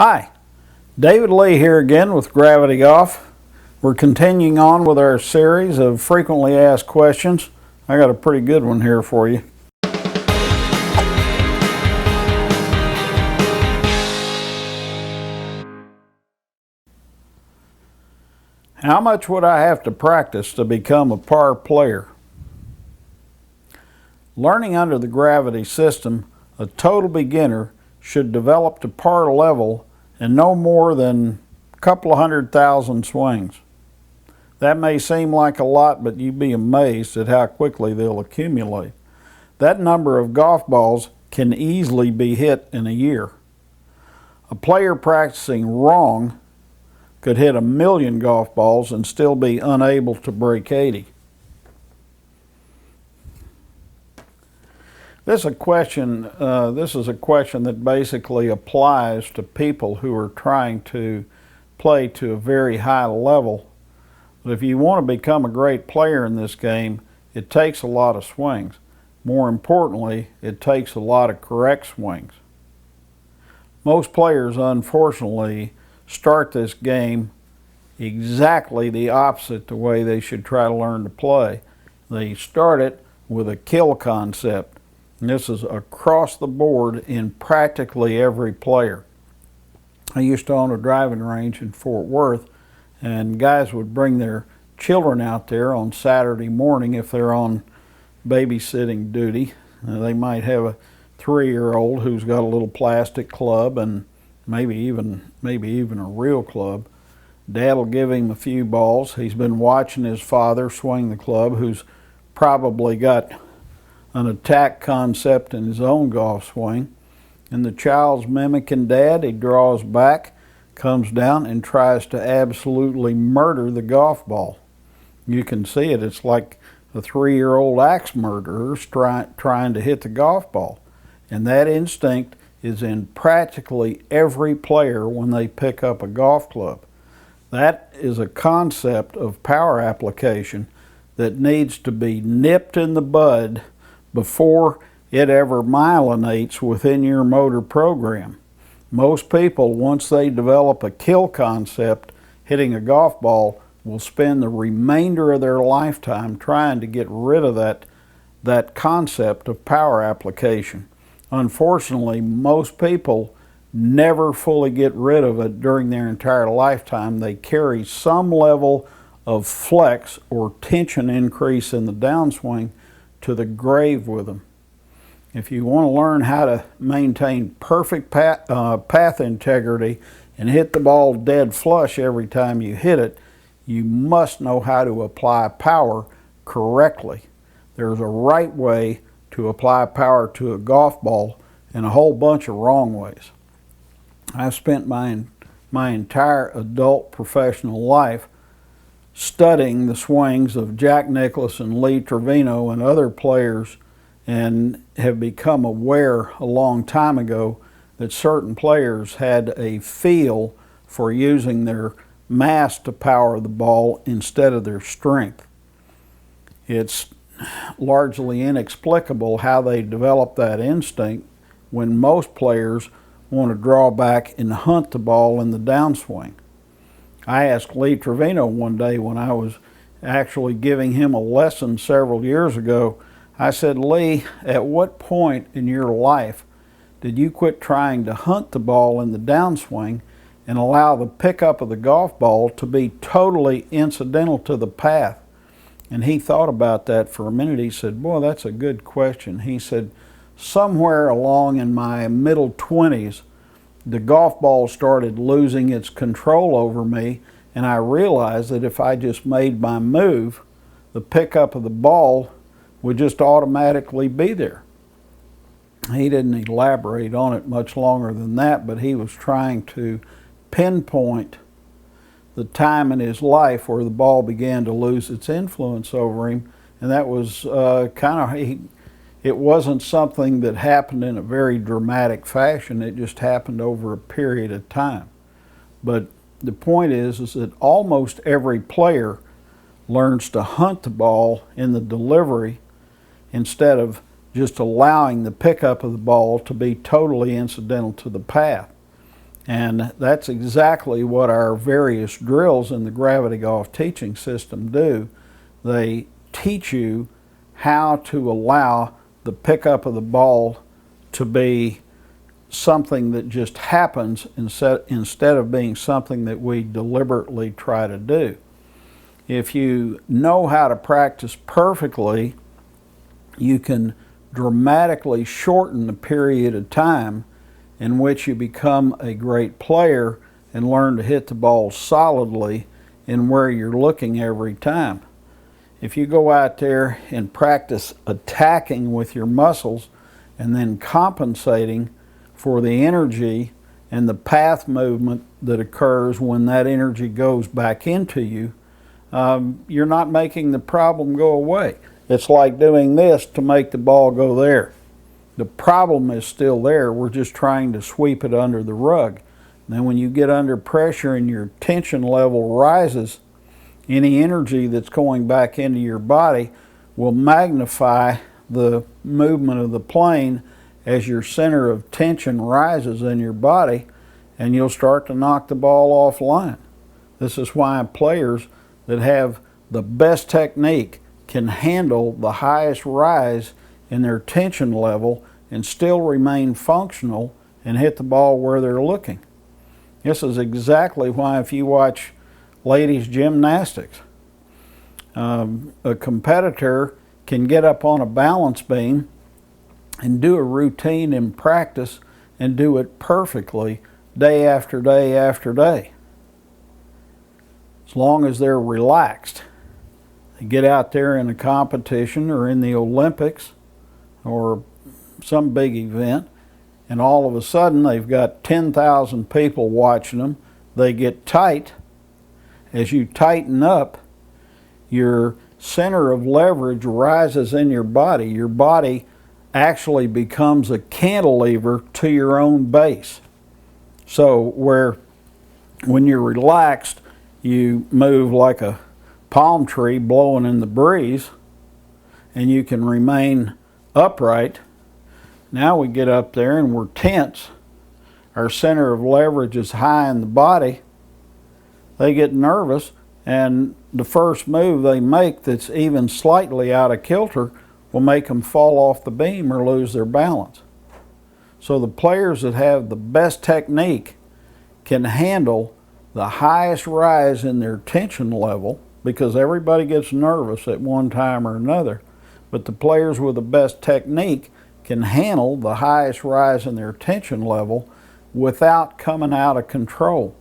Hi, David Lee here again with Gravity Golf. We're continuing on with our series of frequently asked questions. I got a pretty good one here for you. How much would I have to practice to become a par player? Learning under the gravity system, a total beginner should develop to par level in no more than a couple of 100,000 swings. That may seem like a lot, but you'd be amazed at how quickly they'll accumulate. That number of golf balls can easily be hit in a year. A player practicing wrong could hit 1,000,000 golf balls and still be unable to break 80. This is a question that basically applies to people who are trying to play to a very high level. But if you want to become a great player in this game, it takes a lot of swings. More importantly, it takes a lot of correct swings. Most players, unfortunately, start this game exactly the opposite the way they should try to learn to play. They start it with a kill concept. And this is across the board in practically every player. I used to own a driving range in Fort Worth, and guys would bring their children out there on Saturday morning if they're on babysitting duty. They might have a 3-year-old who's got a little plastic club and maybe even a real club. Dad will give him a few balls. He's been watching his father swing the club, who's probably got an attack concept in his own golf swing. And the child's mimicking Dad. He draws back, comes down, and tries to absolutely murder the golf ball. You can see it. It's like a 3-year-old axe murderer trying to hit the golf ball. And that instinct is in practically every player when they pick up a golf club. That is a concept of power application that needs to be nipped in the bud before it ever myelinates within your motor program. Most people, once they develop a kill concept hitting a golf ball, will spend the remainder of their lifetime trying to get rid of that concept of power application. Unfortunately, most people never fully get rid of it during their entire lifetime. They carry some level of flex or tension increase in the downswing to the grave with them. If you want to learn how to maintain perfect path integrity and hit the ball dead flush every time you hit it, you must know how to apply power correctly. There's a right way to apply power to a golf ball and a whole bunch of wrong ways. I've spent my entire adult professional life studying the swings of Jack Nicklaus and Lee Trevino and other players, and have become aware a long time ago that certain players had a feel for using their mass to power the ball instead of their strength. It's largely inexplicable how they develop that instinct when most players want to draw back and hunt the ball in the downswing. I asked Lee Trevino one day when I was actually giving him a lesson several years ago. I said, Lee, at what point in your life did you quit trying to hunt the ball in the downswing and allow the pickup of the golf ball to be totally incidental to the path? And he thought about that for a minute. He said, boy, that's a good question. He said, somewhere along in my middle 20s, the golf ball started losing its control over me, and I realized that if I just made my move, the pickup of the ball would just automatically be there. He didn't elaborate on it much longer than that, but he was trying to pinpoint the time in his life where the ball began to lose its influence over him, and that was it wasn't something that happened in a very dramatic fashion. It just happened over a period of time. But the point is that almost every player learns to hunt the ball in the delivery instead of just allowing the pickup of the ball to be totally incidental to the path. And that's exactly what our various drills in the gravity golf teaching system do. They teach you how to allow the pickup of the ball to be something that just happens instead of being something that we deliberately try to do. If you know how to practice perfectly, you can dramatically shorten the period of time in which you become a great player and learn to hit the ball solidly in where you're looking every time. If you go out there and practice attacking with your muscles and then compensating for the energy and the path movement that occurs when that energy goes back into you, you're not making the problem go away. It's like doing this to make the ball go there. The problem is still there. We're just trying to sweep it under the rug. Then when you get under pressure and your tension level rises, any energy that's going back into your body will magnify the movement of the plane as your center of tension rises in your body, and you'll start to knock the ball offline. This is why players that have the best technique can handle the highest rise in their tension level and still remain functional and hit the ball where they're looking. This is exactly why if you watch ladies gymnastics, a competitor can get up on a balance beam and do a routine in practice and do it perfectly day after day after day, as long as they're relaxed. They get out there in a competition or in the Olympics or some big event, and all of a sudden they've got 10,000 people watching them. They get tight. As you tighten up, your center of leverage rises in your body. Your body actually becomes a cantilever to your own base. So when you're relaxed, you move like a palm tree blowing in the breeze, and you can remain upright. Now we get up there and we're tense. Our center of leverage is high in the body. They get nervous, and the first move they make that's even slightly out of kilter will make them fall off the beam or lose their balance. So the players that have the best technique can handle the highest rise in their tension level, because everybody gets nervous at one time or another. But the players with the best technique can handle the highest rise in their tension level without coming out of control.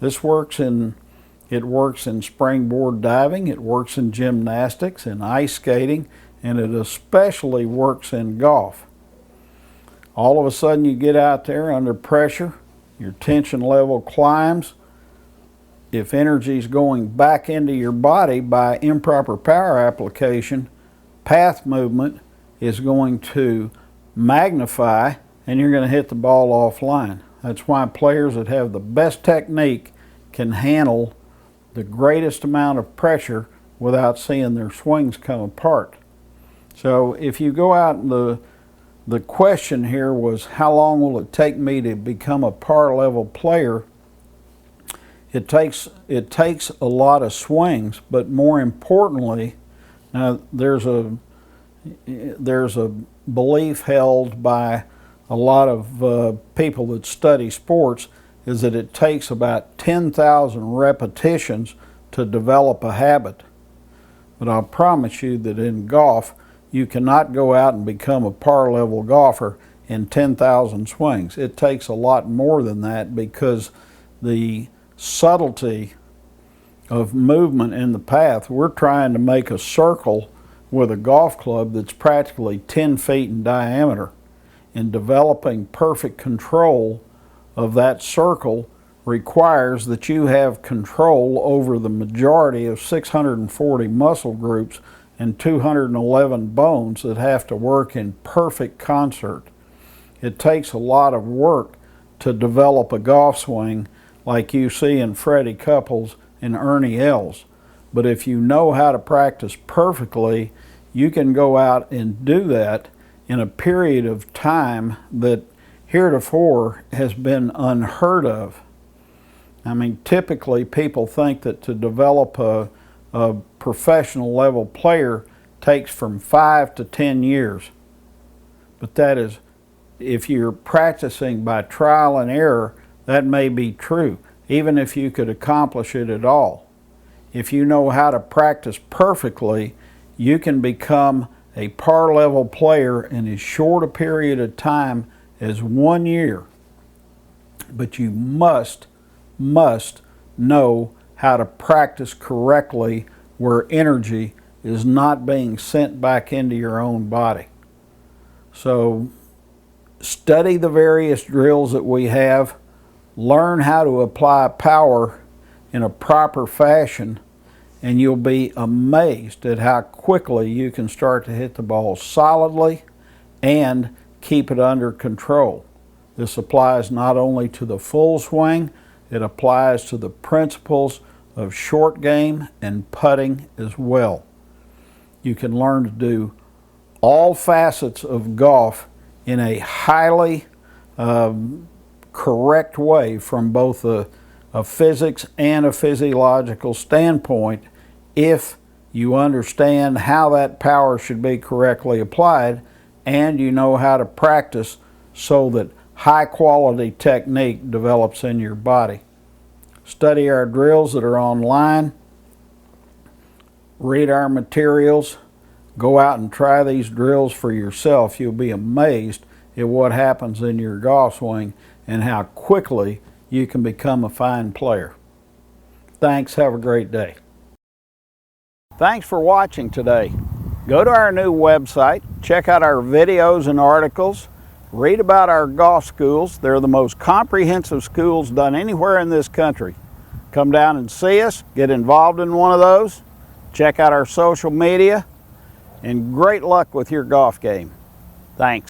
It works in springboard diving, it works in gymnastics and ice skating, and it especially works in golf. All of a sudden you get out there under pressure, your tension level climbs. If energy is going back into your body by improper power application, path movement is going to magnify, and you're going to hit the ball offline. That's why players that have the best technique can handle the greatest amount of pressure without seeing their swings come apart. So if you go out, and the question here was, how long will it take me to become a par level player? It takes a lot of swings, but more importantly, now there's a belief held by a lot of people that study sports, is that it takes about 10,000 repetitions to develop a habit. But I'll promise you that in golf, you cannot go out and become a par level golfer in 10,000 swings. It takes a lot more than that, because the subtlety of movement in the path, we're trying to make a circle with a golf club that's practically 10 feet in diameter, and developing perfect control of that circle requires that you have control over the majority of 640 muscle groups and 211 bones that have to work in perfect concert. It takes a lot of work to develop a golf swing like you see in Freddie Couples and Ernie Els. But if you know how to practice perfectly, you can go out and do that in a period of time that heretofore has been unheard of. I mean, typically people think that to develop a professional level player takes from 5 to 10 years. But that is, if you're practicing by trial and error, that may be true, even if you could accomplish it at all. If you know how to practice perfectly, you can become a par level player in as short a period of time as 1 year. But you must know how to practice correctly where energy is not being sent back into your own body. So study the various drills that we have, learn how to apply power in a proper fashion, and you'll be amazed at how quickly you can start to hit the ball solidly and keep it under control. This applies not only to the full swing, it applies to the principles of short game and putting as well. You can learn to do all facets of golf in a highly correct way from both a physics and a physiological standpoint if you understand how that power should be correctly applied and you know how to practice so that high quality technique develops in your body. Study our drills that are online, read our materials, go out and try these drills for yourself. You'll be amazed at what happens in your golf swing and how quickly you can become a fine player. Thanks, have a great day. Thanks for watching today. Go to our new website, check out our videos and articles, read about our golf schools. They're the most comprehensive schools done anywhere in this country. Come down and see us, get involved in one of those, check out our social media, and great luck with your golf game. Thanks.